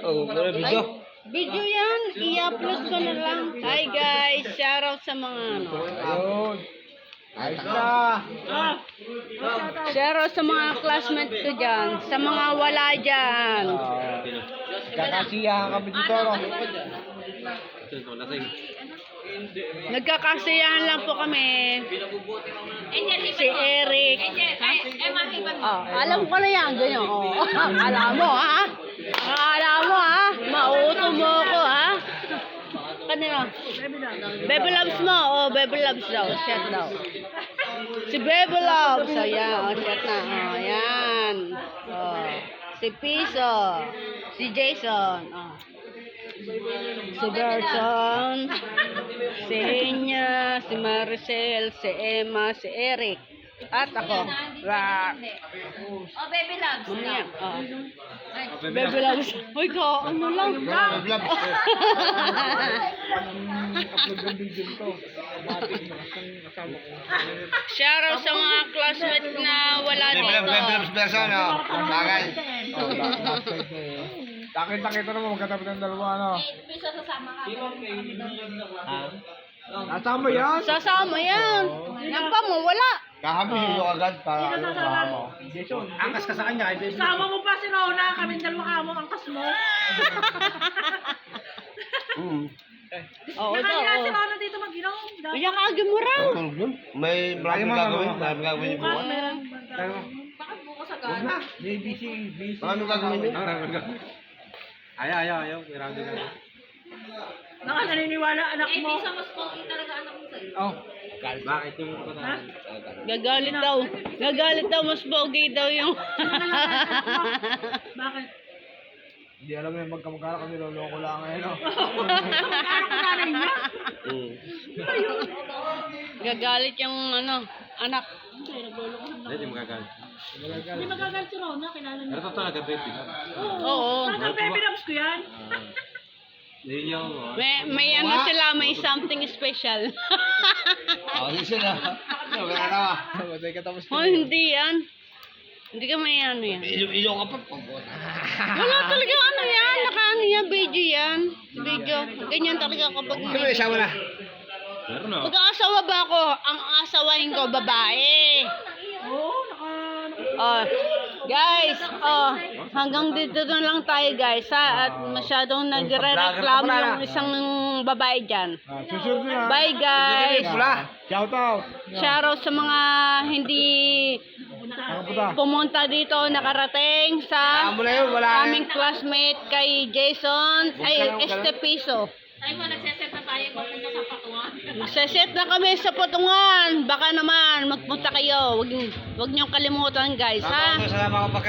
Oh, wala video. Video yan, i-upload ko na lang. Hi guys, shoutout sa mga ano. Ayun. Ayos na. Shoutout sa mga classmates ko dyan, sa mga wala dyan. Kakasiyahan kami dito, no? Nagkakasiyahan lang po kami. Si Eric. Oh, alam ko na yan, ganyan. Oh. Alam mo, ha? Alam mo, ha? Mauto mo ako, ha? Kanina? Baby Loves mo. Oh, Baby Loves daw. Shut daw. Si Baby Loves. Ayan. Oh, shut na. Oh, ayan. Oh. Si Piso. Si Jason. Oh. Si Gerson. Si Linya. Si Maricel. Si Emma. Si Eric. At ako. Oh, Baby Loves. Mamaya. Oh. Baby Loves. Uy, ka, ano lang. Shoutout sa mga classmates na wala dito. Person, no? Bagay. Takit-takita naman magkatabi ng dalawa, no? 8 pesos sasama ka. Nasama yan? Sasama yan. Yan pa mo, wala. Kahabihin mo agad para ano mo. Angkas ka sa kanya. Sama mo pa si Rona, kaming dalawa ka mo, angkas mo. Oo daw. Nakaya si Rona dito mag-inom. Kaya kagin mo raw. May maraming gagawin. Maraming gagawin yung buwan. Bakit bukas agad? Maraming gagawin yun. Ayaw. Marami ka. Naka naniniwala anak 8 mo. pesos mas pogi talaga anak mo sa'yo. Oh. Bakit yung Gagalit daw. Gagalit daw, mas pogi daw yung... Bakit? Hindi alam mo yung magkamagkala kami, loloko lang ngayon, no? Ano ko nanay niya? Gagalit yung ano, anak. Hindi magagalit. Hindi magagalit si Rona, kilala niya. Pero talaga, baby. Oo. Talagang baby loves ko yan. May ano sila, may something special. Hindi sila. Wala na. Matay ka tapos. Oh, hindi yan. Hindi ka may ano yan. Ilo ka pa. Wala talaga ano yan. Naka-ano yan, video yan. Video. Ganyan talaga kapag... Kami asawa na. Pag-aasawa ba ako, ang asawahin ko, babae. Oo, Oh, guys, oh, hanggang dito na lang tayo guys ha, at masyadong nagre-reklamo yung isang babae dyan. Susunod na. Bye guys! Shout out. Shoutout sa mga hindi pumunta dito, nakarating sa Amo na yun, wala aming classmate kay Jason, ay Estepiso. Tayo mo, nagseset na tayo papunta sa Patuan. Magsaset na kami sa Patungan. Baka naman magpunta kayo. Wag niyong kalimutan guys ha. Sa mga